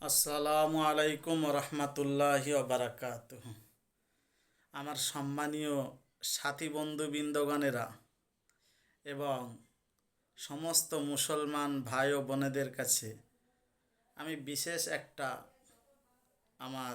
আসসালামু আলাইকুম রহমতুল্লাহি বারাকাতুহ। আমার সম্মানীয় সাথী বন্ধুবৃন্দগণেরা এবং সমস্ত মুসলমান ভাই ও বোনেদের কাছে আমি বিশেষ একটা আমার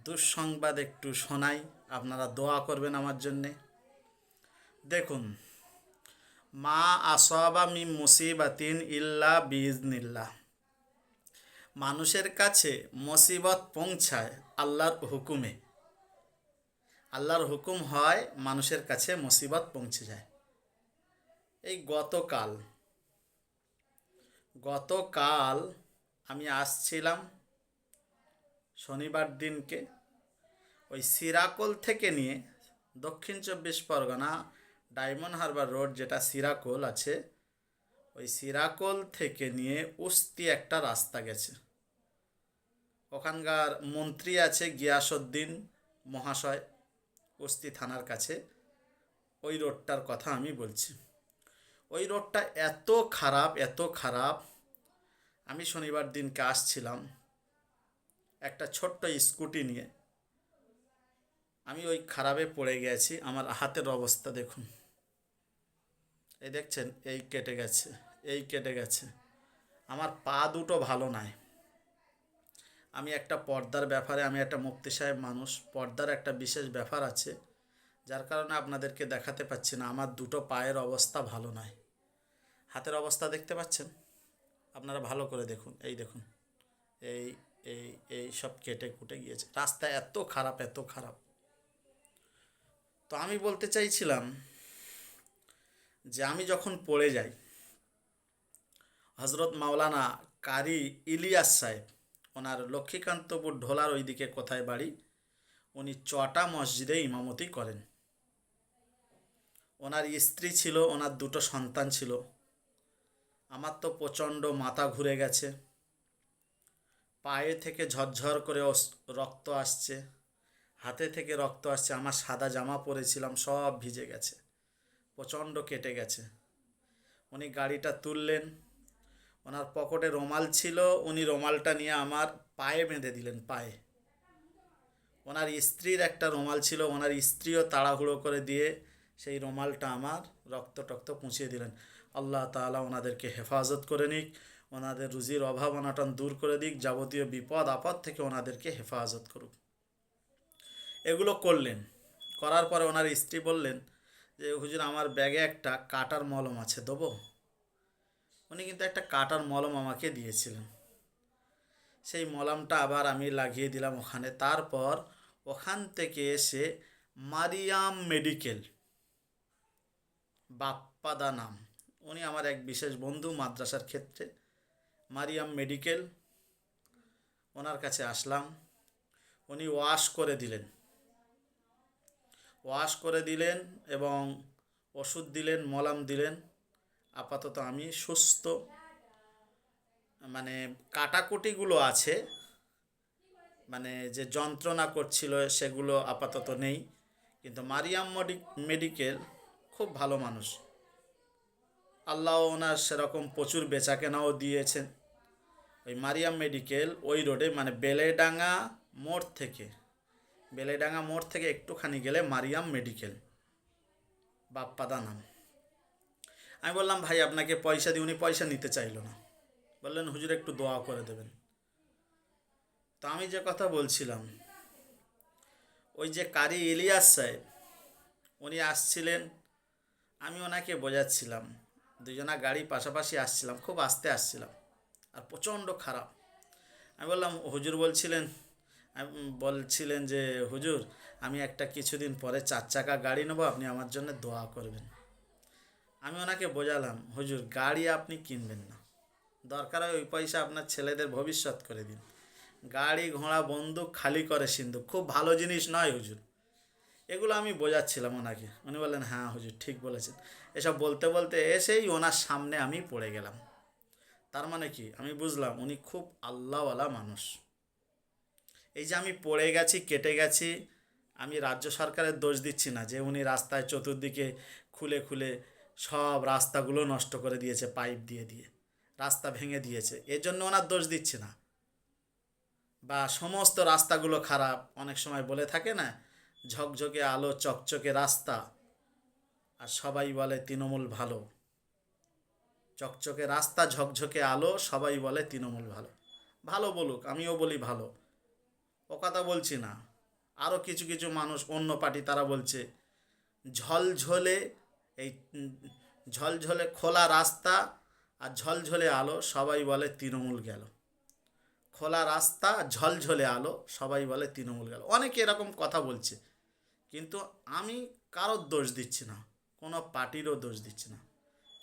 দুঃসংবাদ একটু শোনাই, আপনারা দোয়া করবেন আমার জন্যে। দেখুন, মা আসাবা মিন মুসিবাতিন ইল্লা বিইজনিল্লাহ। মানুষের কাছে মুসিবত পৌঁছায় আল্লাহর হুকুমে। আল্লাহর হুকুম হয় মানুষের কাছে মুসিবত পৌঁছে যায়। এই গতকাল আমি আসছিলাম শনিবার দিনকে, ওই সিরাকোল থেকে নিয়ে দক্ষিণ 24 পরগনা ডায়মন্ড হারবার রোড, যেটা সিরাকোল আছে, ওই সিরাকোল থেকে নিয়ে উস্তি একটা রাস্তা গেছে। ওখানকার মন্ত্রী আছে গিয়াসউদ্দিন মহাশয়, উস্তি থানার কাছে। ওই রোডটার কথা আমি বলছি। ওই রোডটা এত খারাপ। আমি শনিবার দিনকে আসছিলাম একটা ছোট্ট স্কুটি নিয়ে, আমি ওই খারাপে পড়ে গেছি। আমার হাতের অবস্থা দেখুন, এই দেখছেন, এই কেটে গেছে। আমার পা দুটো ভালো নাই। আমি একটা পর্দার ব্যাপারে, আমি একটা মুফতি সাহেব মানুষ, পর্দার একটা বিশেষ ব্যাপার আছে, যার কারণে আপনাদেরকে দেখাতে পাচ্ছি না। আমার দুটো পায়ের অবস্থা ভালো নয়। হাতের অবস্থা দেখতে পাচ্ছেন, আপনারা ভালো করে দেখুন। এই দেখুন, এই এই এই সব কেটে কুটে গিয়েছে। রাস্তা এত খারাপ। তো আমি বলতে চাইছিলাম যে আমি যখন পড়ে যাই, হজরত মাওলানা কারি ইলিয়াস সাহেব, ওনার লক্ষ্মীকান্তপুর ঢোলার ওইদিকে কোথায় বাড়ি, উনি চটা মসজিদে ইমামতি করেন। ওনার স্ত্রী ছিল, ওনার দুটো সন্তান ছিল। আমার তো প্রচণ্ড মাথা ঘুরে গেছে, পায়ে থেকে ঝরঝর করে রক্ত আসছে, হাতে থেকে রক্ত আসছে। আমার সাদা জামা পরেছিলাম, সব ভিজে গেছে, প্রচণ্ড কেটে গেছে। উনি গাড়িটা তুললেন, ওনার পকেটে রুমাল ছিল, উনি রুমালটা নিয়ে আমার পায়ে বেঁধে দিলেন। পায়ে ওনার স্ত্রীর একটা রুমাল ছিল, ওনার স্ত্রীও তাড়াহুড়ো করে দিয়ে সেই রুমালটা আমার রক্ত টক্ত পুঁছিয়ে দিলেন। আল্লাহ তাআলা ওনাদেরকে হেফাজত করে নিক, ওনাদের রুজির অভাব অনাটন দূর করে দিক, যাবতীয় বিপদ আপদ থেকে ওনাদেরকে হেফাজত করুক। এগুলো করলেন। করার পরে ওনার স্ত্রী বললেন যে হুজুর, আমার ব্যাগে একটা কাটার মলম আছে, দেবো? উনি কিন্তু একটা কাটার মলম আমাকে দিয়েছিলেন। সেই মলমটা আবার আমি লাগিয়ে দিলাম ওখানে। তারপর ওখান থেকে এসে মারিয়াম মেডিকেল, বাপ্পাদা নাম, উনি আমার এক বিশেষ বন্ধু মাদ্রাসার ক্ষেত্রে, মারিয়াম মেডিকেল, ওনার কাছে আসলাম। উনি ওয়াশ করে দিলেন এবং ওষুধ দিলেন, মলম দিলেন। আপাতত আমি সুস্থ। মানে কাটাকুটিগুলো আছে, মানে যে যন্ত্রণা করছিল সেগুলো আপাতত নেই। কিন্তু মারিয়াম মেডিকেল খুব ভালো মানুষ, আল্লাহ ওনার সেরকম প্রচুর বেচাকেনাও দিয়েছেন। ওই মারিয়াম মেডিকেল ওই রোডে, মানে বেলেডাঙ্গা মোড় থেকে একটুখানি গেলে মারিয়াম মেডিকেল, বাপ্পাদা নাম। আমি বললাম ভাই আপনাকে পয়সা দিই। উনি পয়সা নিতে চাইল না, বললেন হুজুর একটু দোয়া করে দেবেন। তো আমি যে কথা বলছিলাম, ওই যে কারি ইলিয়াস সাহেব, উনি আসছিলেন, আমি ওনাকে বোঝাচ্ছিলাম, দুজনা গাড়ি পাশাপাশি আসছিলাম, খুব আস্তে আসছিলাম আর প্রচণ্ড খারাপ। আমি বললাম হুজুর বলছিলেন যে হুজুর, আমি একটা কিছুদিন পরে 4 চাকা গাড়ি নেবো, আপনি আমার জন্য দোয়া করবেন। আমি ওনাকে বোঝালাম হুজুর, গাড়ি আপনি কিনবেন না, দরকার হয় ওই পয়সা আপনার ছেলেদের ভবিষ্যৎ করে দিন। গাড়ি ঘোড়া বন্দুক খালি করে সিন্ধুক খুব ভালো জিনিস নয় হুজুর। এগুলো আমি বোঝাচ্ছিলাম ওনাকে। উনি বললেন হ্যাঁ হুজুর ঠিক বলেছেন। এসব বলতে বলতে এসেই ওনার সামনে আমি পড়ে গেলাম। তার মানে কি, আমি বুঝলাম উনি খুব আল্লাহওয়ালা মানুষ। এই যে আমি পড়ে গেছি, কেটে গেছি, আমি রাজ্য সরকারের দোষ দিচ্ছি না যে উনি রাস্তায় চতুর্দিকে খুলে খুলে সব রাস্তাগুলো নষ্ট করে দিয়েছে, পাইপ দিয়ে দিয়ে রাস্তা ভেঙে দিয়েছে, এর জন্য ওনার দোষ দিচ্ছি না। বা সমস্ত রাস্তাগুলো খারাপ, অনেক সময় বলে থাকে না, ঝকঝকে আলো চকচকে রাস্তা, আর সবাই বলে তৃণমূল ভালো। চকচকে রাস্তা, ঝকঝকে আলো, সবাই বলে তৃণমূল ভালো। ভালো বলুক, আমিও বলি ভালো, ও কথা বলছি না। আরও কিছু কিছু মানুষ অন্য পার্টি তারা বলছে ঝলঝলে, এই ঝলঝলে খোলা রাস্তা আর ঝলঝলে আলো, সবাই বলে তৃণমূল গেল। খোলা রাস্তা, ঝলঝলে আলো, সবাই বলে তৃণমূল গেল। অনেকে এরকম কথা বলছে, কিন্তু আমি কারোর দোষ দিচ্ছি না, কোনো পার্টিরও দোষ দিচ্ছি না।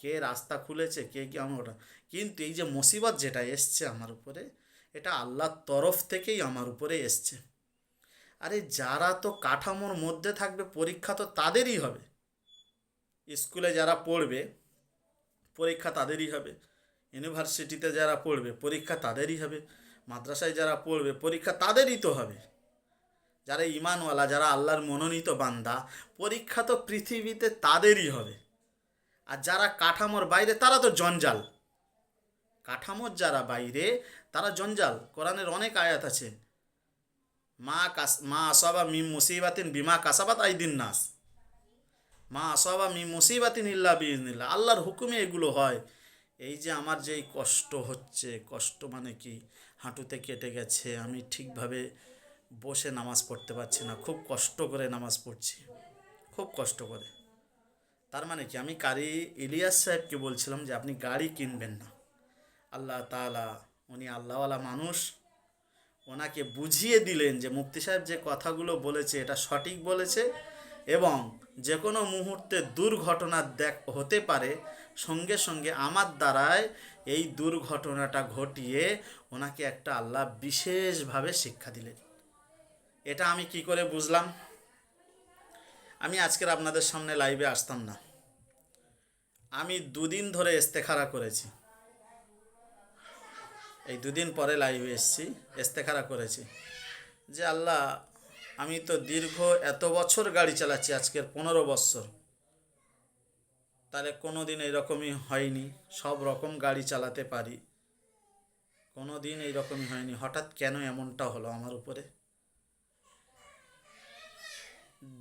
কে রাস্তা খুলেছে, কে কি, আমি ওটা, কিন্তু এই যে মুসিবত যেটা এসছে আমার উপরে, এটা আল্লাহর তরফ থেকেই আমার উপরে এসছে। আরে যারা তো কাঠামোর মধ্যে থাকবে, পরীক্ষা তো তাদেরই হবে। স্কুলে যারা পড়বে, পরীক্ষা তাদেরই হবে। ইউনিভার্সিটিতে যারা পড়বে, পরীক্ষা তাদেরই হবে। মাদ্রাসায় যারা পড়বে, পরীক্ষা তাদেরই তো হবে। যারা ইমানওয়ালা, যারা আল্লাহর মনোনীত বান্দা, পরীক্ষা তো পৃথিবীতে তাদেরই হবে। আর যারা কাঠামোর বাইরে, তারা তো জঞ্জাল। কাঠামোর যারা বাইরে, তারা জঞ্জাল। কোরআনের অনেক আয়াত আছে, মা আসাবা মিম মুসিবাতিন বিমা কাসাবাত আইদিন নাস, মা আসাবা মিম মুসিবাতিন ইল্লা বিইজনিল্লাহ। আল্লাহর হুকুমে এগুলো হয়। এই যে আমার যেই কষ্ট হচ্ছে, কষ্ট মানে কি, হাঁটুতে কেটে গেছে, আমি ঠিকভাবে বসে নামাজ পড়তে পারছি না, খুব কষ্ট করে নামাজ পড়ছি, খুব কষ্ট করে। তার মানে কি, আমি কারি ইলিয়াস সাহেবকে বলছিলাম যে আপনি গাড়ি কিনবেন না। আল্লাহ তাআলা, উনি আল্লাহওয়ালা মানুষ, ওনাকে বুঝিয়ে দিলেন যে মুফতি সাহেব যে কথাগুলো বলেছে এটা সঠিক বলেছে, এবং যে কোনো মুহূর্তে দুর্ঘটনা হতে পারে, সঙ্গে সঙ্গে আমার দ্বারায় এই দুর্ঘটনাটা ঘটিয়ে ওনাকে একটা আল্লাহ বিশেষভাবে শিক্ষা দিলেন। এটা আমি কি করে বুঝলাম? আমি আজকের আপনাদের সামনে লাইভে আসতাম না, আমি দুদিন ধরে ইস্তেখারা করেছি, এই দুদিন পরে লাইভে এসেছি, ইস্তেখারা করেছি যে আল্লাহ, আমি তো দীর্ঘ এত বছর গাড়ি চালাচ্ছি, আজকের 15 বছর, তাহলে কোনো দিন এইরকমই হয়নি। সব রকম গাড়ি চালাতে পারি, কোনো দিন এইরকমই হয়নি, হঠাৎ কেন এমনটা হলো আমার উপরে?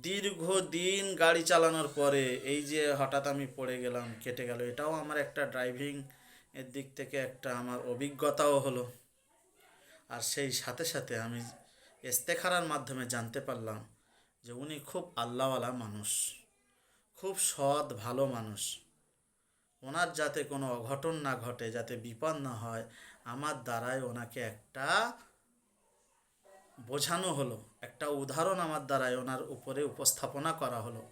দীর্ঘদিন গাড়ি চালানোর পরে এই যে হঠাৎ আমি পড়ে গেলাম, কেটে গেল, এটাও আমার একটা ড্রাইভিং এর দিক থেকে একটা আমার অভিজ্ঞতাও হলো। আর সেই সাথে সাথে আমি ইস্তেখারার মাধ্যমে জানতে পারলাম যে উনি খুব আল্লাহওয়ালা মানুষ, খুব সৎ ভালো মানুষ। ওনার যাতে কোনো অঘটন না ঘটে, যাতে বিপদ না হয়, আমার দ্বারায় ওনাকে একটা বোঝানো হলো, একটা উদাহরণ আমার দ্বারায় ওনার উপরে উপস্থাপনা করা হলো।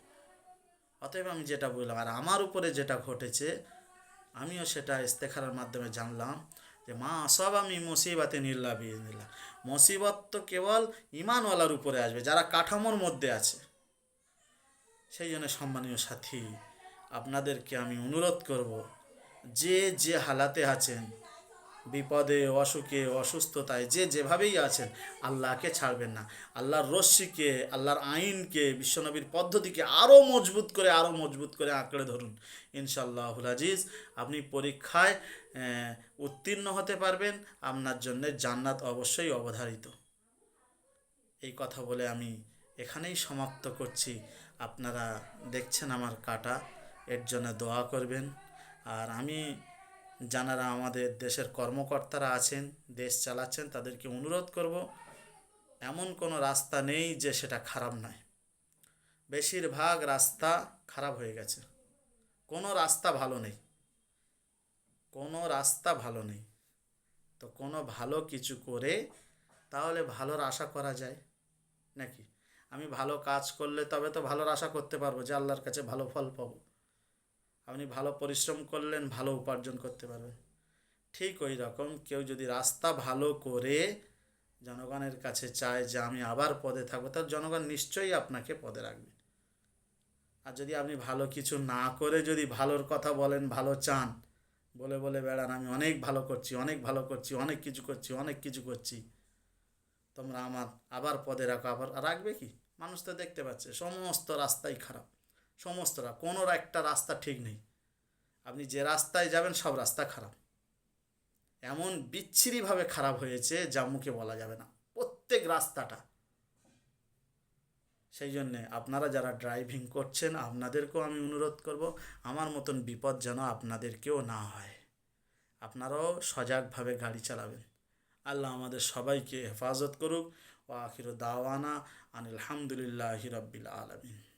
অতএব আমি যেটা বললাম, আর আমার উপরে যেটা ঘটেছে, আমিও সেটা ইস্তেখারার মাধ্যমে জানলাম যে মা আসাবা মিন মুসিবাতিন ইল্লা বিইজনিল্লাহ। মুসিবত তো কেবল ইমানওয়ালার উপরে আসবে, যারা কাঠামোর মধ্যে আছে। সেই জন্য সম্মানীয় সাথী, আপনাদেরকে আমি অনুরোধ করব, যে যে হালাতে আছেন, বিপদে, অসুখে, অসুস্থতায়, যে যেভাবেই আছেন, আল্লাহকে ছাড়বেন না। আল্লাহর রশ্মিকে, আল্লাহর আইনকে, বিশ্বনবীর পদ্ধতিকে আরও মজবুত করে, আরও মজবুত করে আঁকড়ে ধরুন। ইনশাআল্লাহুল আজিজ, আপনি পরীক্ষায় উত্তীর্ণ হতে পারবেন, আপনার জন্য জান্নাত অবশ্যই অবধারিত। এই কথা বলে আমি এখানেই সমাপ্ত করছি। আপনারা দেখছেন আমার কাটা, এর জন্য দোয়া করবেন। আর আমি, যারা আমাদের দেশের কর্মকর্তারা আছেন, দেশ চালাচ্ছেন, তাদেরকে অনুরোধ করব, এমন কোনো রাস্তা নেই যে সেটা খারাপ নয়। বেশিরভাগ রাস্তা খারাপ হয়ে গেছে, কোনো রাস্তা ভালো নেই, কোনো রাস্তা ভালো নেই। তো কোনো ভালো কিছু করে তাহলে ভালোর আশা করা যায় নাকি? আমি ভালো কাজ করলে তবে তো ভালোর আশা করতে পারবো যে আল্লাহর কাছে ভালো ফল পাবো। আপনি ভালো পরিশ্রম করলেন, ভালো উপার্জন করতে পারবেন। ঠিক ওই রকম কেউ যদি রাস্তা ভালো করে জনগণের কাছে চায় যে আমি আবার পদে থাকবো, তার জনগণ নিশ্চয়ই আপনাকে পদে রাখবে। আর যদি আপনি ভালো কিছু না করে যদি ভালোর কথা বলেন, ভালো চান, বলে বলে বেড়ান আমি অনেক ভালো করছি, অনেক ভালো করছি, অনেক কিছু করছি, অনেক কিছু করছি, তোমরা আমার আবার পদে রাখো, আবার রাখবে কি? মানুষ তো দেখতে পাচ্ছে সমস্ত রাস্তাই খারাপ, সমস্ত, কোনো একটা রাস্তা ঠিক নেই। আপনি যে রাস্তায় যাবেন সব রাস্তা খারাপ, এমন বিচ্ছিরিভাবে খারাপ হয়েছে যা মুখে বলা যাবে না। প্রত্যেক রাস্তাটা। সেই জন্যে আপনারা যারা ড্রাইভিং করছেন আপনাদেরকেও আমি অনুরোধ করব, আমার মতন বিপদ যেন আপনাদেরকেও না হয়। আপনারাও সজাগভাবে গাড়ি চালাবেন। আল্লাহ আমাদের সবাইকে হেফাজত করুক। ওয়া আখিরু দাওয়ানা আনিল হামদুলিল্লাহি রাব্বিল আলামিন।